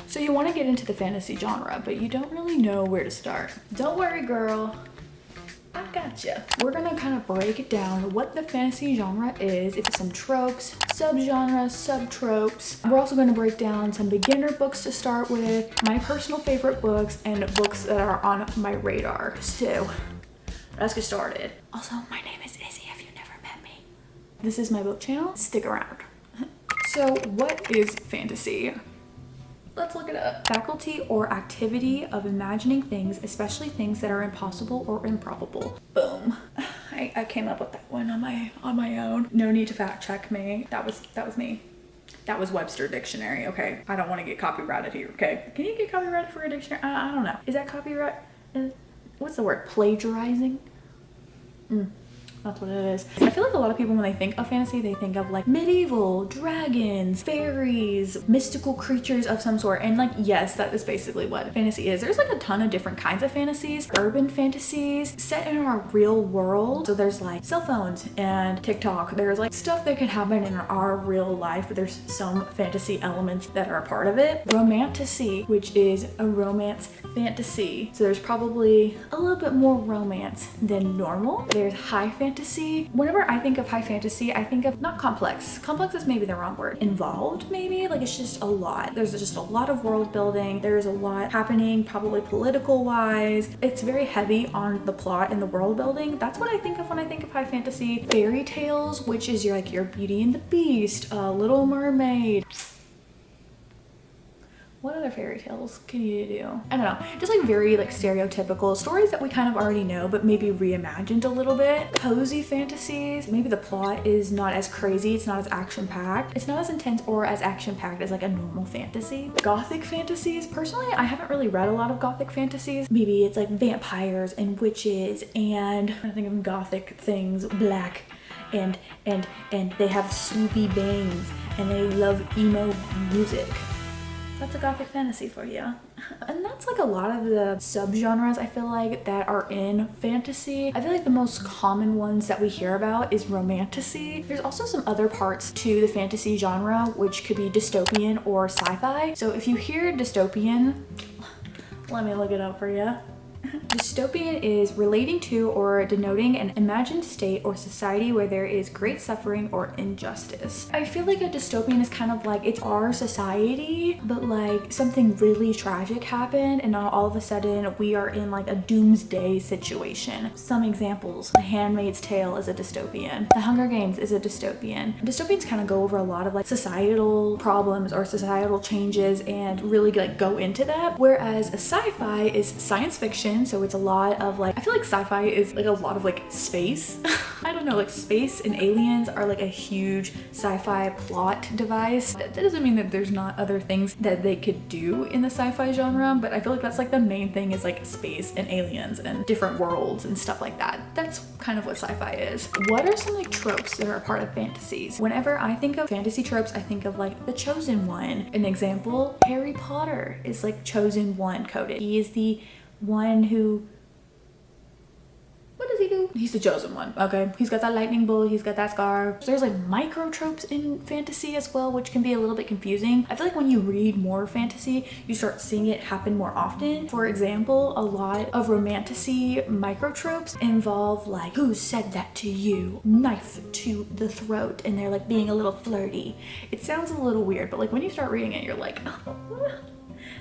So you want to get into the fantasy genre, but you don't really know where to start. Don't worry, girl. I gotcha. We're gonna kind of break it down what the fantasy genre is, if it's some tropes, subgenres, subtropes. We're also gonna break down some beginner books to start with, my personal favorite books, and books that are on my radar. So let's get started. Also, my name is Izzy if you've never met me. This is my book channel. Stick around. So what is fantasy? Let's look it up. Faculty or activity of imagining things, especially things that are impossible or improbable. Boom. I came up with that one on my own. No need to fact check me. That was me. That was Webster Dictionary, okay? I don't want to get copyrighted here, okay? Can you get copyrighted for a dictionary? I don't know. Is that copyright? What's the word? Plagiarizing? That's what it is. I feel like a lot of people, when they think of fantasy, they think of like medieval, dragons, fairies, mystical creatures of some sort. And like, yes, that is basically what fantasy is. There's like a ton of different kinds of fantasies. Urban fantasies set in our real world. So there's like cell phones and TikTok. There's like stuff that can happen in our real life, but there's some fantasy elements that are a part of it. Romantasy, which is a romance fantasy. So there's probably a little bit more romance than normal. There's high fantasy. Whenever I think of high fantasy, I think of not complex. Complex is maybe the wrong word. Involved, maybe? Like it's just a lot. There's just a lot of world building. There's a lot happening, probably political wise. It's very heavy on the plot and the world building. That's what I think of when I think of high fantasy. Fairy tales, which is your Beauty and the Beast, Little Mermaid. What other fairy tales can you do? I don't know, just like very like stereotypical stories that we kind of already know, but maybe reimagined a little bit. Cozy fantasies, maybe the plot is not as crazy, it's not as action-packed, it's not as intense or as action-packed as like a normal fantasy. Gothic fantasies, personally, I haven't really read a lot of gothic fantasies. Maybe it's like vampires and witches and I think of gothic things, black and they have swoopy bangs and they love emo music. That's a gothic fantasy for you. And that's like a lot of the subgenres I feel like that are in fantasy. I feel like the most common ones that we hear about is romantasy. There's also some other parts to the fantasy genre, which could be dystopian or sci-fi. So if you hear dystopian, let me look it up for you. Dystopian is relating to or denoting an imagined state or society where there is great suffering or injustice. I feel like a dystopian is kind of like it's our society, but like something really tragic happened and now all of a sudden we are in like a doomsday situation. Some examples: The Handmaid's Tale is a dystopian. The Hunger Games is a dystopian. Dystopians kind of go over a lot of like societal problems or societal changes and really like go into that. Whereas a sci-fi is science fiction. So it's a lot of like, I feel like sci-fi is like a lot of like space. I don't know, like space and aliens are like a huge sci-fi plot device. That doesn't mean that there's not other things that they could do in the sci-fi genre, but I feel like that's like the main thing is like space and aliens and different worlds and stuff like that. That's kind of what sci-fi is. What are some like tropes that are a part of fantasies? Whenever I think of fantasy tropes, I think of like the chosen one. An example, Harry Potter is like chosen one coded. He is the one who, what does he do? He's the chosen one, okay? He's got that lightning bolt, he's got that scar. There's like micro tropes in fantasy as well, which can be a little bit confusing. I feel like when you read more fantasy, you start seeing it happen more often. For example, a lot of romantasy micro tropes involve like, who said that to you? Knife to the throat, and they're like being a little flirty. It sounds a little weird, but like when you start reading it, you're like, oh,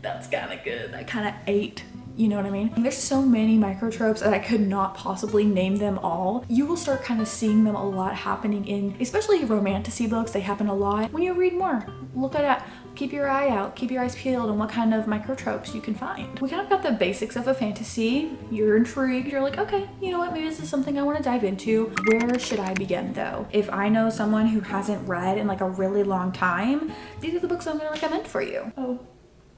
that's kind of good. That kind of ate. You know what I mean? There's so many micro tropes that I could not possibly name them all. You will start kind of seeing them a lot happening in, especially romantasy books. They happen a lot. When you read more, look at that. Keep your eye out, keep your eyes peeled on what kind of micro tropes you can find. We kind of got the basics of a fantasy. You're intrigued. You're like, okay, you know what? Maybe this is something I want to dive into. Where should I begin though? If I know someone who hasn't read in like a really long time, these are the books I'm going to recommend for you. Oh.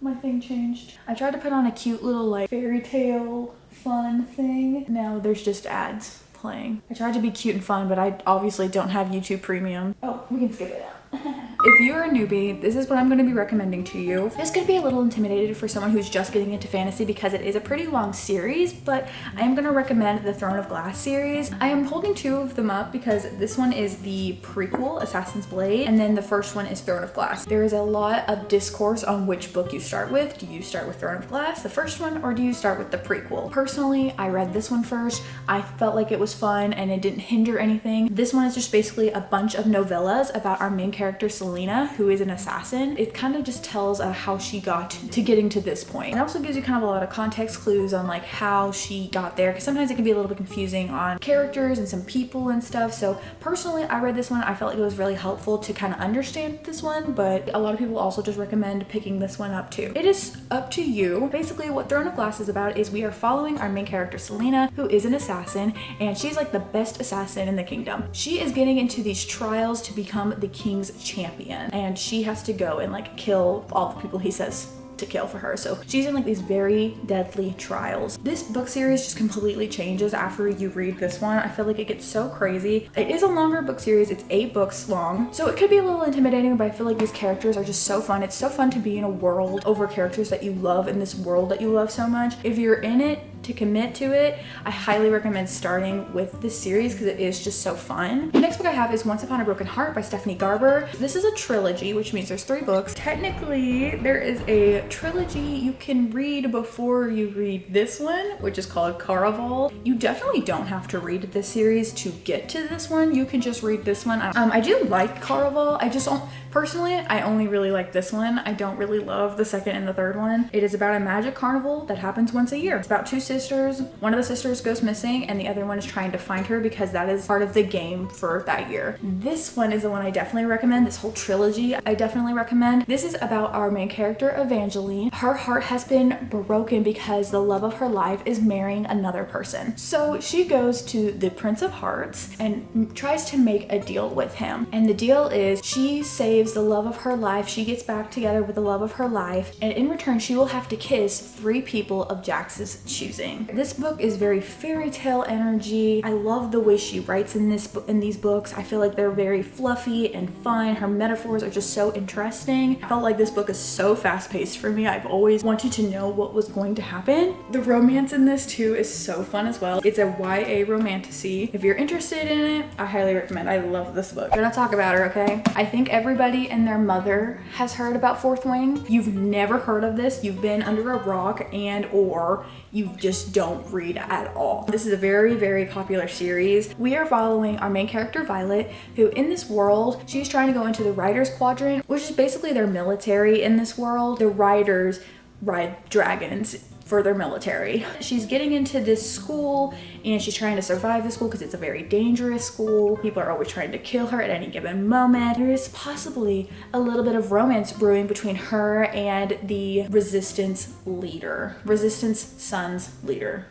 My thing changed. I tried to put on a cute little like fairy tale fun thing. Now there's just ads playing. I tried to be cute and fun, but I obviously don't have YouTube Premium. Oh, we can skip it out. If you're a newbie, this is what I'm going to be recommending to you. This could be a little intimidated for someone who's just getting into fantasy because it is a pretty long series, but I am going to recommend the Throne of Glass series. I am holding two of them up because this one is the prequel, Assassin's Blade, and then the first one is Throne of Glass. There is a lot of discourse on which book you start with. Do you start with Throne of Glass, the first one, or do you start with the prequel? Personally, I read this one first. I felt like it was fun and it didn't hinder anything. This one is just basically a bunch of novellas about our main character, Selena, who is an assassin. It kind of just tells how she got to getting to this point. It also gives you kind of a lot of context clues on like how she got there, because sometimes it can be a little bit confusing on characters and some people and stuff. So personally, I read this one. I felt like it was really helpful to kind of understand this one, but a lot of people also just recommend picking this one up too. It is up to you. Basically, what Throne of Glass is about is we are following our main character, Selena, who is an assassin, and she's like the best assassin in the kingdom. She is getting into these trials to become the king's champion, and she has to go and like kill all the people he says to kill for her. So she's in like these very deadly trials. This book series just completely changes after you read this one. I feel like it gets so crazy. It is a longer book series. It's 8 books long, so it could be a little intimidating, but I feel like these characters are just so fun. It's so fun to be in a world over characters that you love, in this world that you love so much. If you're in it to commit to it, I highly recommend starting with this series because it is just so fun. The next book I have is Once Upon a Broken Heart by Stephanie Garber. This is a trilogy, which means there's 3 books. Technically, there is a trilogy you can read before you read this one, which is called Caraval. You definitely don't have to read this series to get to this one. You can just read this one. I do like Caraval. I just don't, personally, I only really like this one. I don't really love the second and the third one. It is about a magic carnival that happens once a year. It's about 2 sisters. One of the sisters goes missing and the other one is trying to find her because that is part of the game for that year. This one is the one I definitely recommend. This whole trilogy I definitely recommend. This is about our main character, Evangeline. Her heart has been broken because the love of her life is marrying another person. So she goes to the Prince of Hearts and tries to make a deal with him. And the deal is she saves the love of her life. She gets back together with the love of her life, and in return she will have to kiss 3 people of Jax's choosing. This book is very fairy tale energy. I love the way she writes in these books. I feel like they're very fluffy and fun. Her metaphors are just so interesting. I felt like this book is so fast paced for me. I've always wanted to know what was going to happen. The romance in this too is so fun as well. It's a YA romantasy. If you're interested in it, I highly recommend. I love this book. We're gonna talk about her, okay? I think everybody and their mother has heard about Fourth Wing. You've never heard of this. You've been under a rock and or you just don't read at all. This is a very, very popular series. We are following our main character, Violet, who in this world, she's trying to go into the Riders Quadrant, which is basically their military in this world. The Riders ride dragons for their military. She's getting into this school and she's trying to survive the school because it's a very dangerous school. People are always trying to kill her at any given moment. There is possibly a little bit of romance brewing between her and the Resistance leader. Resistance son's leader.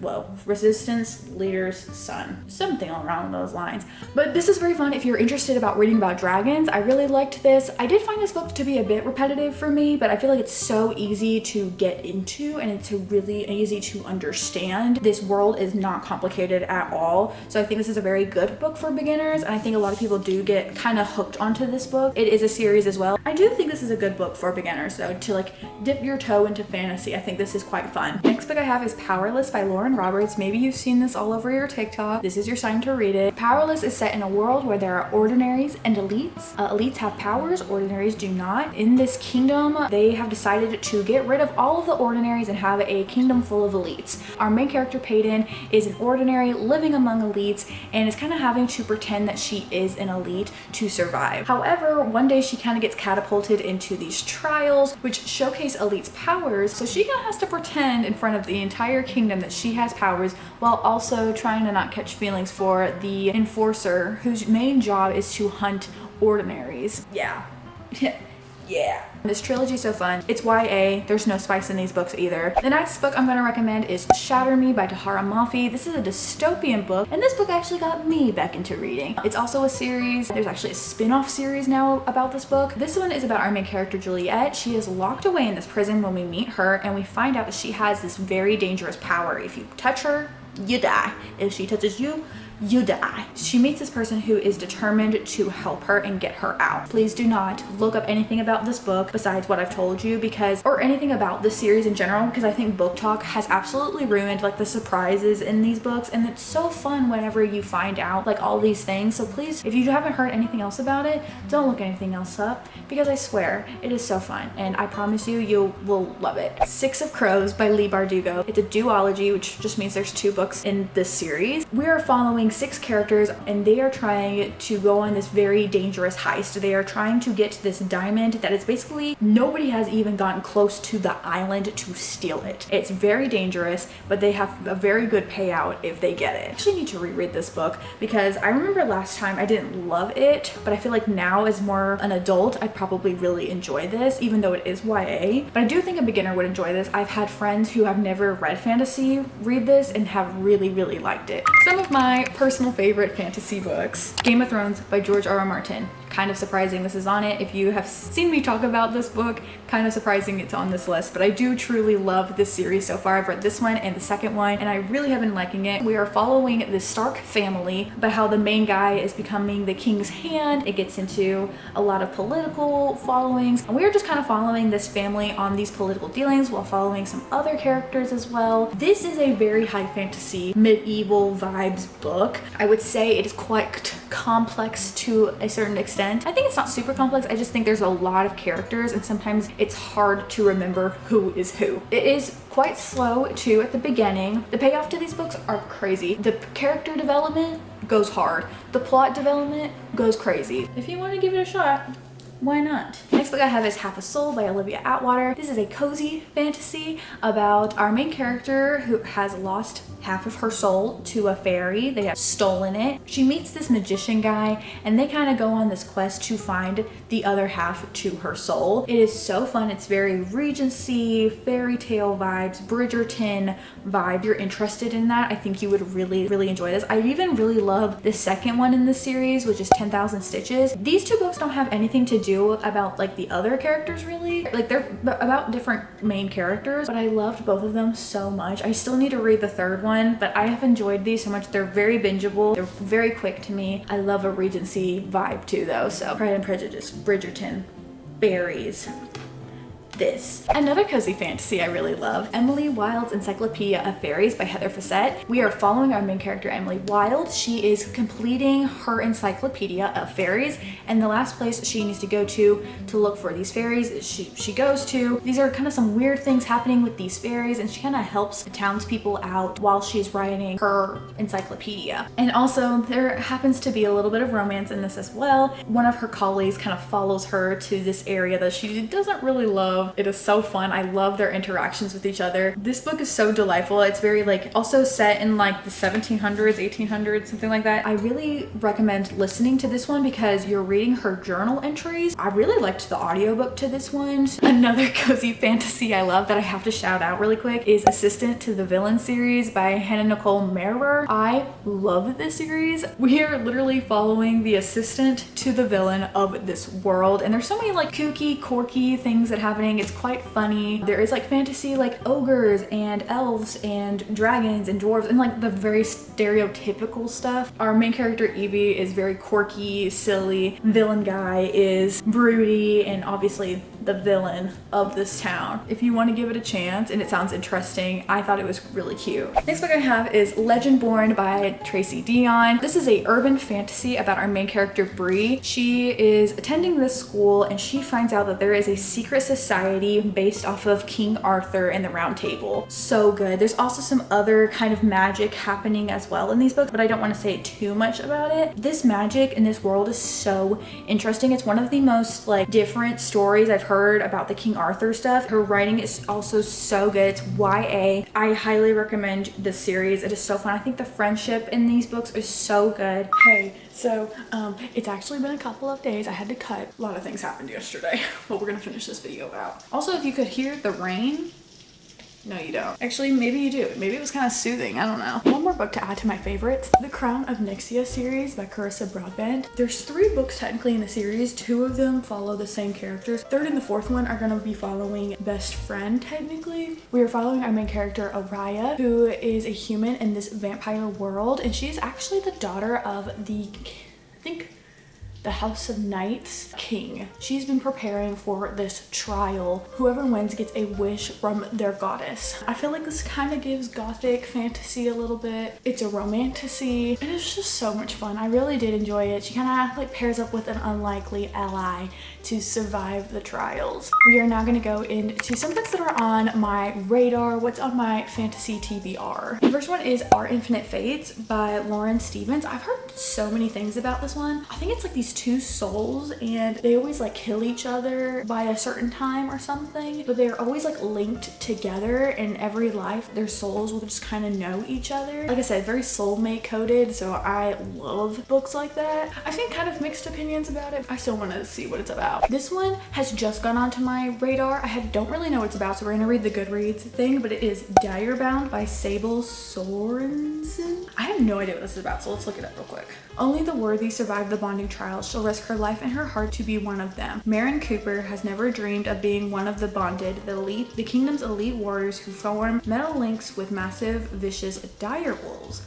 Well, Resistance leader's son, something around those lines. But this is very fun if you're interested about reading about dragons. I really liked this. I did find this book to be a bit repetitive for me, but I feel like it's so easy to get into and it's really easy to understand. This world is not complicated at all. So I think this is a very good book for beginners. And I think a lot of people do get kind of hooked onto this book. It is a series as well. I do think this is a good book for beginners though, to like dip your toe into fantasy. I think this is quite fun. Next book I have is Powerless by Lauren Roberts. Maybe you've seen this all over your TikTok. This is your sign to read it. Powerless is set in a world where there are ordinaries and elites. Elites have powers, ordinaries do not. In this kingdom, they have decided to get rid of all of the ordinaries and have a kingdom full of elites. Our main character, Peyton, is an ordinary living among elites and is kind of having to pretend that she is an elite to survive. However, one day she kind of gets catapulted into these trials which showcase elites' powers, so she kind of has to pretend in front of the entire kingdom that she has powers while also trying to not catch feelings for the enforcer whose main job is to hunt ordinaries. Yeah. Yeah. This trilogy is so fun. It's YA. There's no spice in these books either. The next book I'm going to recommend is Shatter Me by Tahara Mafi. This is a dystopian book, and this book actually got me back into reading. It's also a series. There's actually a spin-off series now about this book. This one is about our main character, Juliet. She is locked away in this prison when we meet her, and we find out that she has this very dangerous power. If you touch her, you die. If she touches you, you die. She meets this person who is determined to help her and get her out. Please do not look up anything about this book besides what I've told you, or anything about the series in general, because I think Book Talk has absolutely ruined like the surprises in these books, and it's so fun whenever you find out like all these things. So please, if you haven't heard anything else about it, don't look anything else up, because I swear it is so fun and I promise you, you will love it. Six of Crows by Leigh Bardugo. It's a duology, which just means there's 2 books in this series. We are following 6 characters and they are trying to go on this very dangerous heist. They are trying to get this diamond that is basically nobody has even gotten close to the island to steal it. It's very dangerous, but they have a very good payout if they get it. I actually need to reread this book because I remember last time I didn't love it, but I feel like now as more an adult, I'd probably really enjoy this, even though it is YA. But I do think a beginner would enjoy this. I've had friends who have never read fantasy read this and have really liked it. Some of my personal favorite fantasy books. Game of Thrones by George R.R. Martin. Kind of surprising this is on it. If you have seen me talk about this book, kind of surprising it's on this list, but I do truly love this series so far. I've read this one and the second one, and I really have been liking it. We are following the Stark family, but how the main guy is becoming the king's hand. It gets into a lot of political followings, and we are just kind of following this family on these political dealings while following some other characters as well. This is a very high fantasy, medieval vibes book. I would say it is quite complex to a certain extent. I think it's not super complex. I just think there's a lot of characters and sometimes it's hard to remember who is who. It is quite slow too at the beginning. The payoff to these books are crazy. The character development goes hard. The plot development goes crazy. If you want to give it a shot, why not? Next book I have is Half a Soul by Olivia Atwater. This is a cozy fantasy about our main character who has lost half of her soul to a fairy. They have stolen it. She meets this magician guy and they kind of go on this quest to find the other half to her soul. It is so fun. It's very Regency, fairy tale vibes, Bridgerton vibe. If you're interested in that, I think you would really enjoy this. I even really love the second one in this series, which is 10,000 Stitches. These 2 books don't have anything to do about like the other characters really. Like they're about different main characters, but I loved both of them so much. I still need to read the third one, but I have enjoyed these so much. They're very bingeable. They're very quick to me. I love a Regency vibe too though. So Pride and Prejudice, Bridgerton, fairies. This. Another cozy fantasy I really love, Emily Wilde's Encyclopedia of Fairies by Heather Fassett. We are following our main character, Emily Wilde. She is completing her encyclopedia of fairies, and the last place she needs to go to look for these fairies she goes to. These are kind of some weird things happening with these fairies, and she kind of helps the townspeople out while she's writing her encyclopedia. And also there happens to be a little bit of romance in this as well. One of her colleagues kind of follows her to this area that she doesn't really love. It is so fun. I love their interactions with each other. This book is so delightful. It's very like also set in like the 1700s, 1800s, something like that. I really recommend listening to this one because you're reading her journal entries. I really liked the audiobook to this one. Another cozy fantasy I love that I have to shout out really quick is Assistant to the Villain series by Hannah Nicole Mehrer. I love this series. We are literally following the assistant to the villain of this world, and there's so many like kooky, quirky things that happening. It's quite funny. There is like fantasy like ogres and elves and dragons and dwarves and like the very stereotypical stuff. Our main character Evie is very quirky, silly. Villain guy is broody and obviously the villain of this town. If you want to give it a chance and it sounds interesting, I thought it was really cute. Next book I have is Legendborn by Tracy Dion. This is a urban fantasy about our main character Bree. She is attending this school and she finds out that there is a secret society based off of King Arthur and the Round Table. So good. There's also some other kind of magic happening as well in these books, but I don't want to say too much about it. This magic in this world is so interesting. It's one of the most like different stories I've heard about the King Arthur stuff. Her writing is also so good. It's YA. I highly recommend this series. It is so fun. I think the friendship in these books is so good. Hey, so it's actually been a couple of days. I had to cut. A lot of things happened yesterday, but we're gonna finish this video out. Also, if you could hear the rain, No, you don't. Actually, maybe you do. Maybe it was kind of soothing. I don't know. One more book to add to my favorites. The Crown of Nyxia series by Carissa Broadbent. There's 3 books technically in the series. 2 of them follow the same characters. 3rd and the 4th one are going to be following best friend technically. We are following our main character, Araya, who is a human in this vampire world. And she is actually the daughter of the, I think, the House of Knights king. She's been preparing for this trial. Whoever wins gets a wish from their goddess. I feel like this kind of gives gothic fantasy a little bit. It's a romantasy and it's just so much fun. I really did enjoy it. She kind of like pairs up with an unlikely ally to survive the trials. We are now going to go into some books that are on my radar. What's on my fantasy TBR? The first one is Our Infinite Fates by Lauren Stevens. I've heard so many things about this one. I think it's like these 2 souls and they always like kill each other by a certain time or something, but they're always like linked together in every life. Their souls will just kind of know each other. Like I said, very soulmate coded, so I love books like that. I've seen kind of mixed opinions about it. I still want to see what it's about. This one has just gone onto my radar. Don't really know what it's about, so we're gonna read the Goodreads thing, but it is Direbound by Sable Sorensen. I have no idea what this is about, so let's look it up real quick. Only the worthy survive the bonding trial. She'll risk her life and her heart to be one of them. Marin Cooper has never dreamed of being one of the bonded, the kingdom's elite warriors who form metal links with massive, vicious direwolves.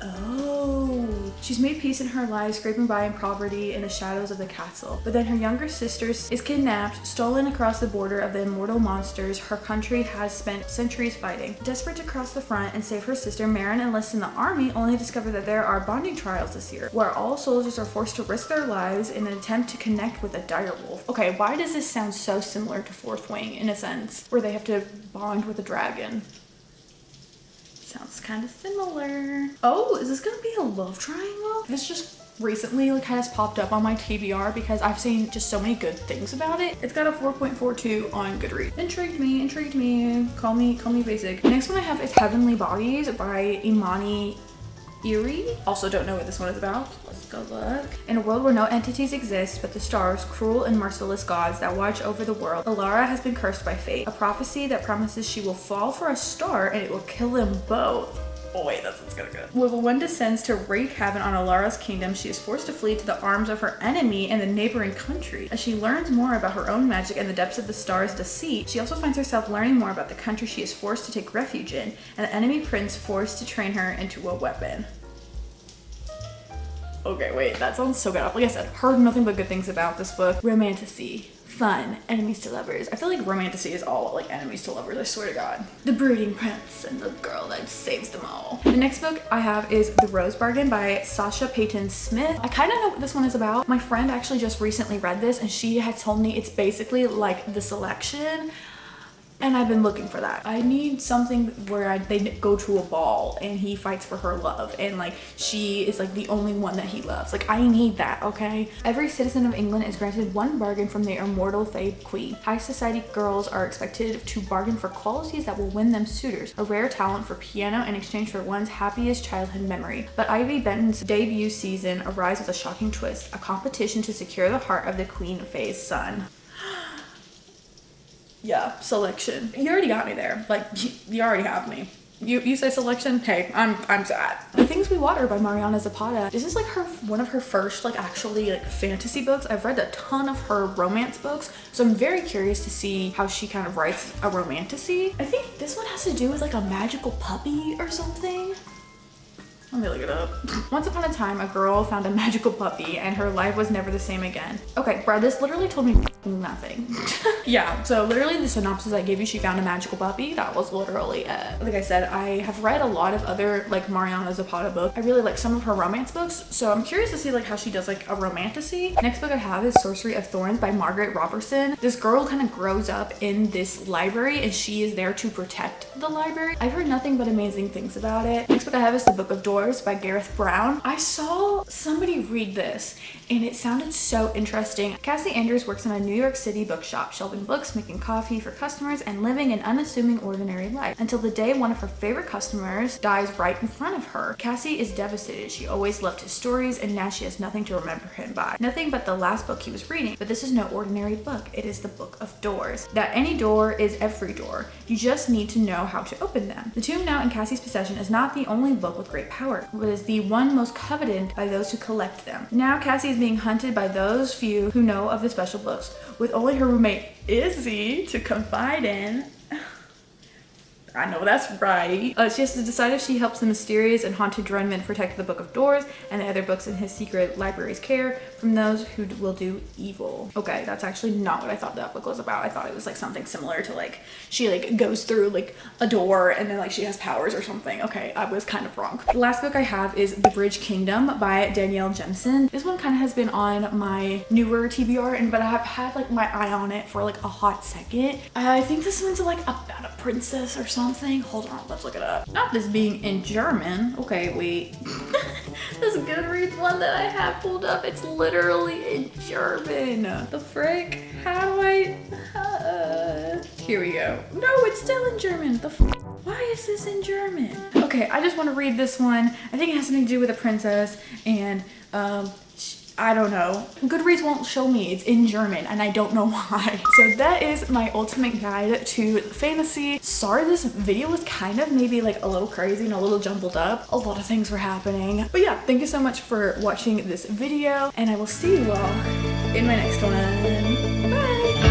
Oh, she's made peace in her life, scraping by in poverty in the shadows of the castle. But then her younger sister is kidnapped, stolen across the border of the immortal monsters her country has spent centuries fighting. Desperate to cross the front and save her sister, Marin enlists in the army, only to discover that there are bonding trials this year, where all soldiers are forced to risk their lives in an attempt to connect with a direwolf. Okay, why does this sound so similar to Fourth Wing in a sense, where they have to bond with a dragon? Sounds kind of similar. Oh, is this gonna be a love triangle? This just recently like has popped up on my TBR because I've seen just so many good things about it. It's got a 4.42 on Goodreads. Intrigued me. Call me basic. The next one I have is Heavenly Bodies by Imani Eerie. Also don't know what this one is about. Let's go look. In a world where no entities exist but the stars, cruel and merciless gods that watch over the world, Alara has been cursed by fate. A prophecy that promises she will fall for a star and it will kill them both. Oh wait, that's what's gonna go. When one descends to wreak havoc on Alara's kingdom, she is forced to flee to the arms of her enemy in the neighboring country. As she learns more about her own magic and the depths of the star's deceit, she also finds herself learning more about the country she is forced to take refuge in, and the enemy prince forced to train her into a weapon. Okay, wait, that sounds so good. Like I said, heard nothing but good things about this book. Romantasy. Fun, enemies to lovers. I feel like romantasy is all like enemies to lovers, I swear to God. The brooding prince and the girl that saves them all. The next book I have is The Rose Bargain by Sasha Payton Smith. I kind of know what this one is about. My friend actually just recently read this and she had told me it's basically like The Selection. And I've been looking for that. I need something where they go to a ball and he fights for her love and like she is like the only one that he loves. Like I need that, okay? Every citizen of England is granted one bargain from the immortal Fae Queen. High society girls are expected to bargain for qualities that will win them suitors, a rare talent for piano in exchange for one's happiest childhood memory. But Ivy Benton's debut season arrives with a shocking twist, a competition to secure the heart of the Queen Fae's son. Yeah, Selection. You already got me there. Like, you already have me. You say Selection? Hey, I'm sad. The Things We Water by Mariana Zapata. This is like one of her first like actually like fantasy books. I've read a ton of her romance books, so I'm very curious to see how she kind of writes a romantasy. I think this one has to do with like a magical puppy or something. Let me look it up. Once upon a time, a girl found a magical puppy and her life was never the same again. Okay, bro, this literally told me nothing. Yeah, so literally the synopsis I gave you, she found a magical puppy. That was literally it. Like I said, I have read a lot of other like Mariana Zapata books. I really like some of her romance books, so I'm curious to see like how she does like a romantasy. Next book I have is Sorcery of Thorns by Margaret Robertson. This girl kind of grows up in this library and she is there to protect the library. I've heard nothing but amazing things about it. Next book I have is The Book of Doors by Gareth Brown. I saw somebody read this and it sounded so interesting. Cassie Andrews works in a New York City bookshop, shelving books, making coffee for customers, and living an unassuming ordinary life. Until the day one of her favorite customers dies right in front of her. Cassie is devastated. She always loved his stories, and now she has nothing to remember him by. Nothing but the last book he was reading. But this is no ordinary book. It is the Book of Doors. That any door is every door. You just need to know how to open them. The tomb now in Cassie's possession is not the only book with great power, but is the one most coveted by those who collect them. Now Cassie is being hunted by those few who know of the special books, with only her roommate Izzy to confide in. I know that's right. She has to decide if she helps the mysterious and haunted Drunman protect the Book of Doors and the other books in his secret library's care from those who will do evil. Okay, that's actually not what I thought that book was about. I thought it was like something similar to like she like goes through like a door and then like she has powers or something. Okay, I was kind of wrong. The last book I have is The Bridge Kingdom by Danielle Jensen. This one kind of has been on my newer TBR, but I have had like my eye on it for like a hot second. I think this one's like about a princess or something. Hold on, let's look it up. Not this being in German. Okay, wait. This Goodreads one that I have pulled up, it's literally in German. The frick? How do I? Here we go. No, it's still in German. Why is this in German? Okay, I just want to read this one. I think it has something to do with a princess and I don't know. Goodreads won't show me. It's in German and I don't know why. So that is my ultimate guide to fantasy. Sorry this video was kind of maybe like a little crazy and a little jumbled up. A lot of things were happening. But yeah, thank you so much for watching this video and I will see you all in my next one. Bye!